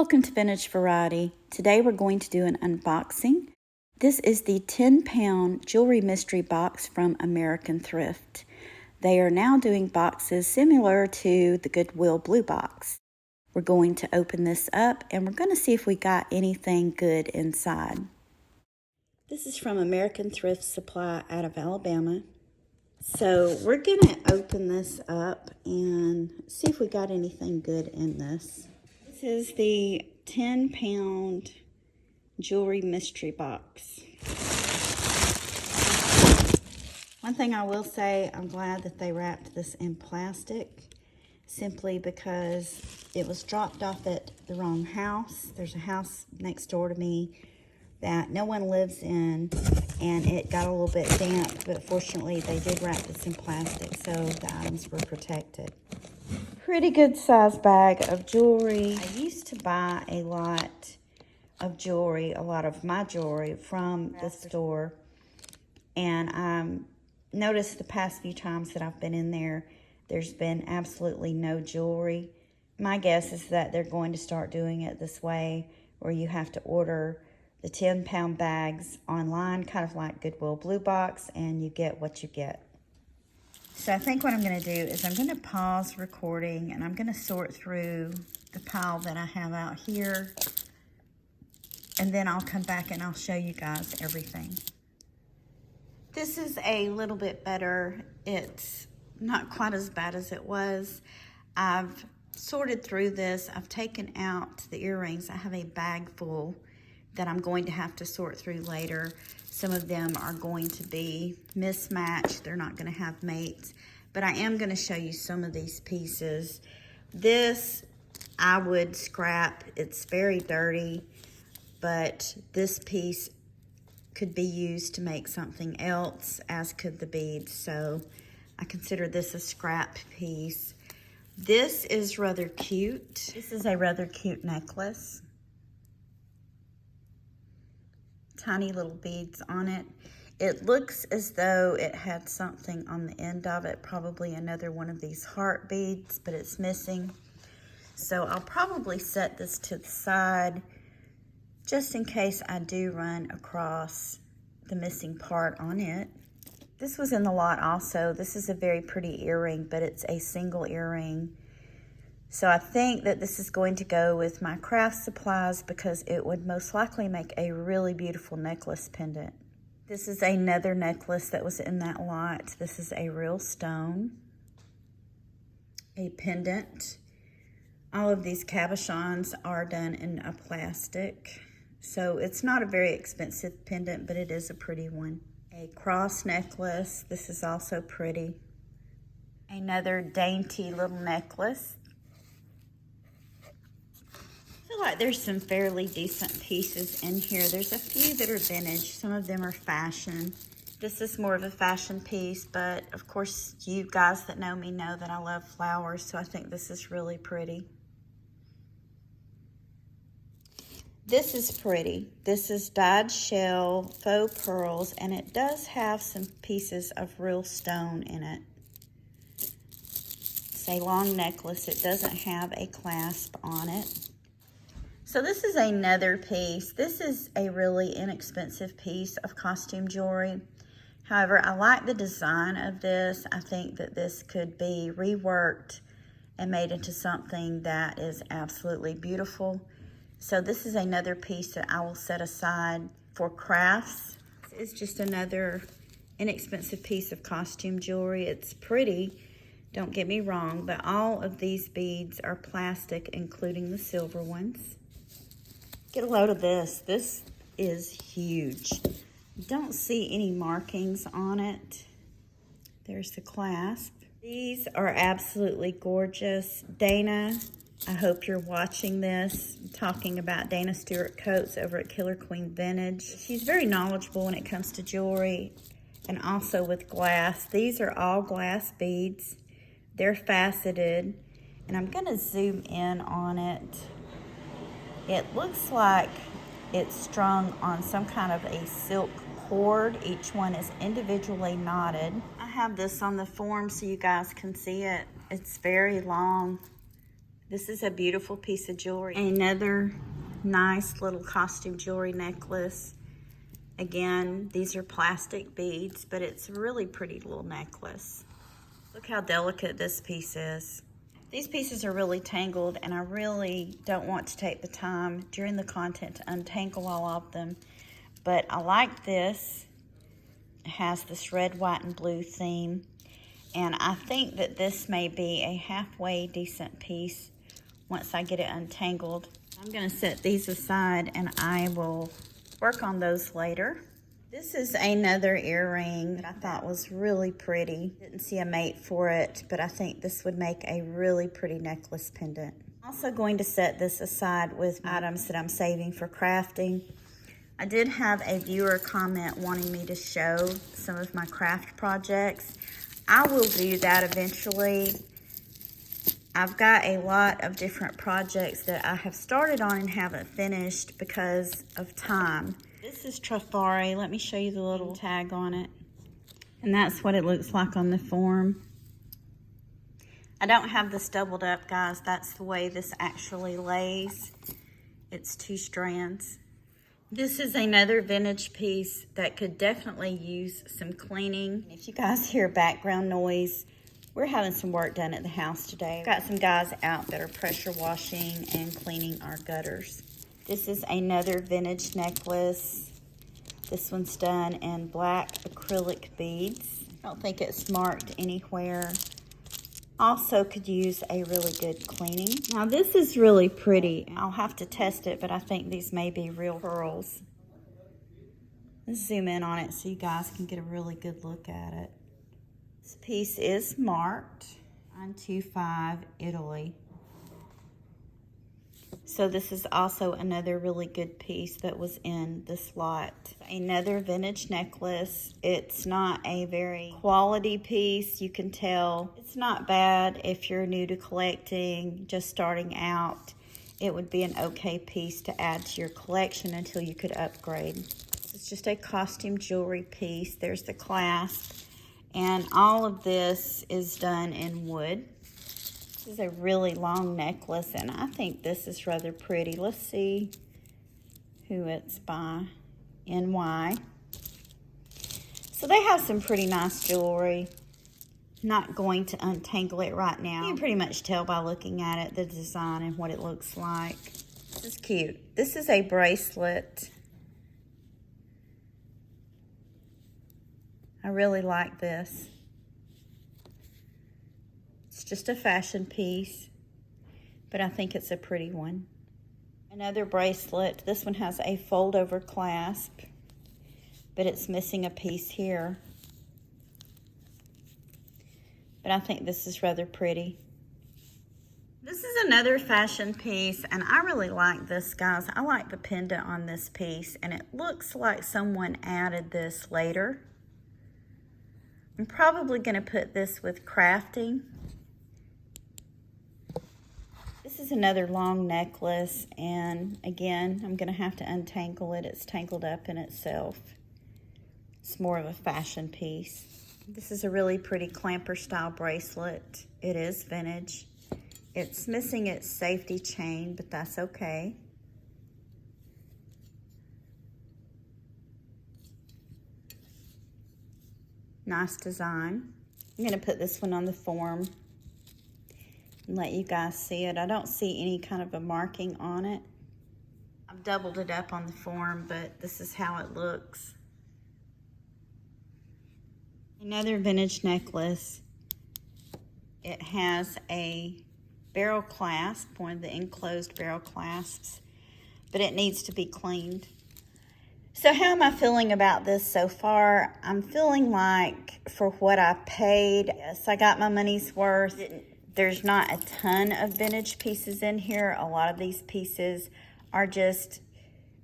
Welcome to Vintage Variety. Today we're going to do an unboxing. This is the 10-pound jewelry mystery box from American Thrift. They are now doing boxes similar to the Goodwill BlueBox. We're going to open this up and we're going to see if we got anything good inside. This is from American Thrift Supply out of Alabama. So we're going to open this up and see if we got anything good in this. This is the 10-pound jewelry mystery box. One thing I will say, I'm glad that they wrapped this in plastic, simply because it was dropped off at the wrong house. There's a house next door to me that no one lives in, and it got a little bit damp, but fortunately they did wrap this in plastic, so the items were protected. Pretty good size bag of jewelry. I used to buy a lot of jewelry, a lot of my jewelry from the store, and I noticed the past few times that I've been in there, there's been absolutely no jewelry. My guess is that they're going to start doing it this way, where you have to order the 10-pound bags online, kind of like Goodwill BlueBox, and you get what you get. So I think what I'm going to do is I'm going to pause recording and I'm going to sort through the pile that I have out here, and then I'll come back and I'll show you guys everything. This is a little bit better. It's not quite as bad as it was. I've sorted through this. I've taken out the earrings. I have a bag full that I'm going to have to sort through later. Some of them are going to be mismatched. They're not going to have mates. But I am going to show you some of these pieces. This I would scrap. It's very dirty, but this piece could be used to make something else, as could the beads. So I consider this a scrap piece. This is rather cute. This is a rather cute necklace. Tiny little beads on it. It looks as though it had something on the end of it, probably another one of these heart beads, but it's missing. So I'll probably set this to the side just in case I do run across the missing part on it. This was in the lot also. This is a very pretty earring, but it's a single earring. So I think that this is going to go with my craft supplies because it would most likely make a really beautiful necklace pendant. This is another necklace that was in that lot. This is a real stone, a pendant. All of these cabochons are done in a plastic. So it's not a very expensive pendant, but it is a pretty one. A cross necklace. This is also pretty. Another dainty little necklace. I feel like there's some fairly decent pieces in here. There's a few that are vintage. Some of them are fashion. This is more of a fashion piece, but of course you guys that know me know that I love flowers, so I think this is really pretty. This is pretty. This is dyed shell faux pearls, and it does have some pieces of real stone in it. It's a long necklace. It doesn't have a clasp on it. So this is another piece. This is a really inexpensive piece of costume jewelry. However, I like the design of this. I think that this could be reworked and made into something that is absolutely beautiful. So this is another piece that I will set aside for crafts. This is just another inexpensive piece of costume jewelry. It's pretty, don't get me wrong, but all of these beads are plastic, including the silver ones. Get a load of this. This is huge. Don't see any markings on it. There's the clasp. These are absolutely gorgeous. Dana, I hope you're watching this. I'm talking about Dana Stewart Coates over at Killer Queen Vintage. She's very knowledgeable when it comes to jewelry and also with glass. These are all glass beads. They're faceted, and I'm going to zoom in on it. It looks like it's strung on some kind of a silk cord. Each one is individually knotted. I have this on the form so you guys can see it. It's very long. This is a beautiful piece of jewelry. Another nice little costume jewelry necklace. Again, these are plastic beads, but it's a really pretty little necklace. Look how delicate this piece is. These pieces are really tangled, and I really don't want to take the time during the content to untangle all of them. But I like this. It has this red, white, and blue theme. And I think that this may be a halfway decent piece once I get it untangled. I'm gonna set these aside and I will work on those later. This is another earring that I thought was really pretty. Didn't see a mate for it, but I think this would make a really pretty necklace pendant. I'm also going to set this aside with items that I'm saving for crafting. I did have a viewer comment wanting me to show some of my craft projects. I will do that eventually. I've got a lot of different projects that I have started on and haven't finished because of time. This is Trafari. Let me show you the little tag on it. And that's what it looks like on the form. I don't have this doubled up, guys. That's the way this actually lays. It's 2 strands. This is another vintage piece that could definitely use some cleaning. If you guys hear background noise, we're having some work done at the house today. We've got some guys out that are pressure washing and cleaning our gutters. This is another vintage necklace. This one's done in black acrylic beads. I don't think it's marked anywhere. Also could use a really good cleaning. Now this is really pretty. I'll have to test it, but I think these may be real pearls. Let's zoom in on it so you guys can get a really good look at it. This piece is marked 925 Italy. So this is also another really good piece that was in this lot. Another vintage necklace. It's not a very quality piece. You can tell it's not bad if you're new to collecting, just starting out. It would be an okay piece to add to your collection until you could upgrade. It's just a costume jewelry piece. There's the clasp. And all of this is done in wood. This is a really long necklace, and I think this is rather pretty. Let's see who it's by. NY. So they have some pretty nice jewelry. Not going to untangle it right now. You can pretty much tell by looking at it, the design and what it looks like. This is cute. This is a bracelet. I really like this. It's just a fashion piece, but I think it's a pretty one. Another bracelet. This one has a fold-over clasp, but it's missing a piece here. But I think this is rather pretty. This is another fashion piece, and I really like this, guys. I like the pendant on this piece, and it looks like someone added this later. I'm probably going to put this with crafting. This is another long necklace, and again, I'm going to have to untangle it. It's tangled up in itself. It's more of a fashion piece. This is a really pretty clamper style bracelet. It is vintage. It's missing its safety chain, but that's okay. Nice design. I'm going to put this one on the form and let you guys see it. I don't see any kind of a marking on it. I've doubled it up on the form, but this is how it looks. Another vintage necklace. It has a barrel clasp, one of the enclosed barrel clasps, but it needs to be cleaned. So how am I feeling about this so far? I'm feeling like for what I paid, yes, I got my money's worth. There's not a ton of vintage pieces in here. A lot of these pieces are just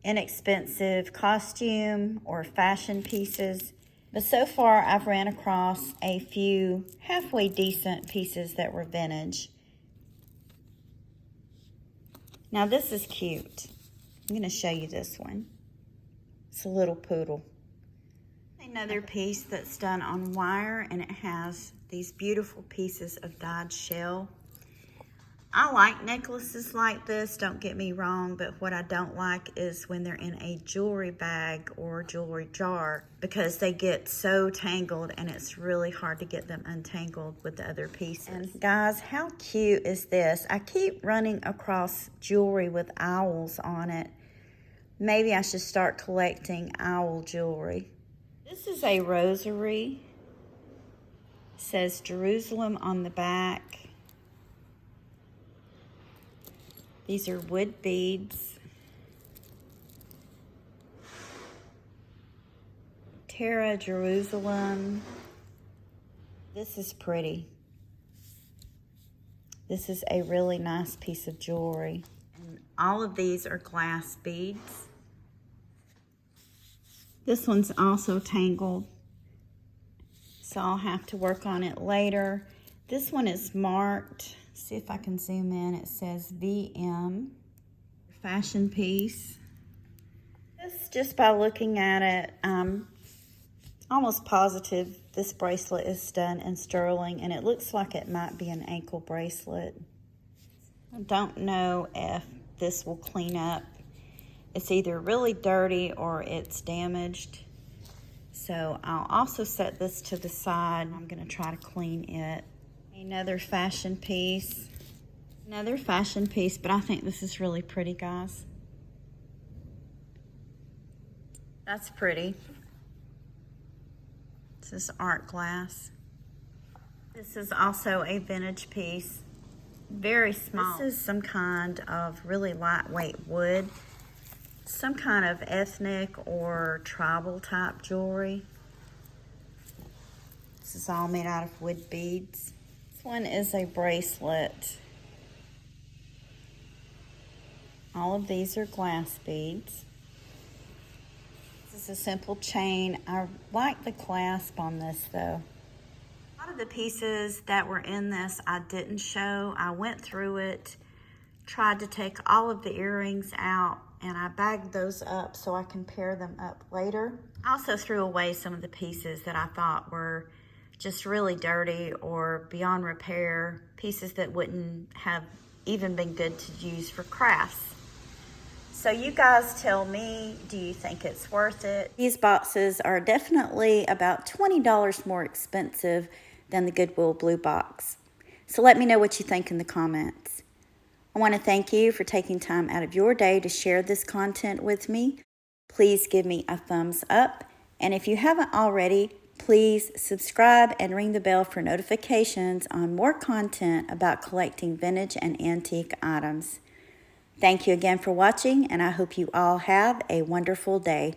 inexpensive costume or fashion pieces. But so far, I've ran across a few halfway decent pieces that were vintage. Now this is cute. I'm going to show you this one. It's a little poodle. Another piece that's done on wire, and it has these beautiful pieces of dyed shell. I like necklaces like this, don't get me wrong, but what I don't like is when they're in a jewelry bag or jewelry jar because they get so tangled and it's really hard to get them untangled with the other pieces. And guys, how cute is this? I keep running across jewelry with owls on it. Maybe I should start collecting owl jewelry. This is a rosary. It says Jerusalem on the back. These are wood beads. Terra Jerusalem. This is pretty. This is a really nice piece of jewelry. And all of these are glass beads. This one's also tangled, so I'll have to work on it later. This one is marked. See if I can zoom in. It says VM. Fashion piece. This, just by looking at it, I'm almost positive this bracelet is done in sterling, and it looks like it might be an ankle bracelet. I don't know if this will clean up. It's either really dirty or it's damaged. So I'll also set this to the side. I'm gonna try to clean it. Another fashion piece. Another fashion piece, but I think this is really pretty, guys. That's pretty. This is art glass. This is also a vintage piece. Very small. This is some kind of really lightweight wood. Some kind of ethnic or tribal type jewelry. This is all made out of wood beads. This one is a bracelet. All of these are glass beads. This is a simple chain. I like the clasp on this though. A lot of the pieces that were in this I didn't show. I went through it, tried to take all of the earrings out, and I bagged those up so I can pair them up later. I also threw away some of the pieces that I thought were just really dirty or beyond repair, pieces that wouldn't have even been good to use for crafts. So you guys tell me, do you think it's worth it? These boxes are definitely about $20 more expensive than the Goodwill BlueBox. So let me know what you think in the comments. I want to thank you for taking time out of your day to share this content with me. Please give me a thumbs up. And if you haven't already, please subscribe and ring the bell for notifications on more content about collecting vintage and antique items. Thank you again for watching, and I hope you all have a wonderful day.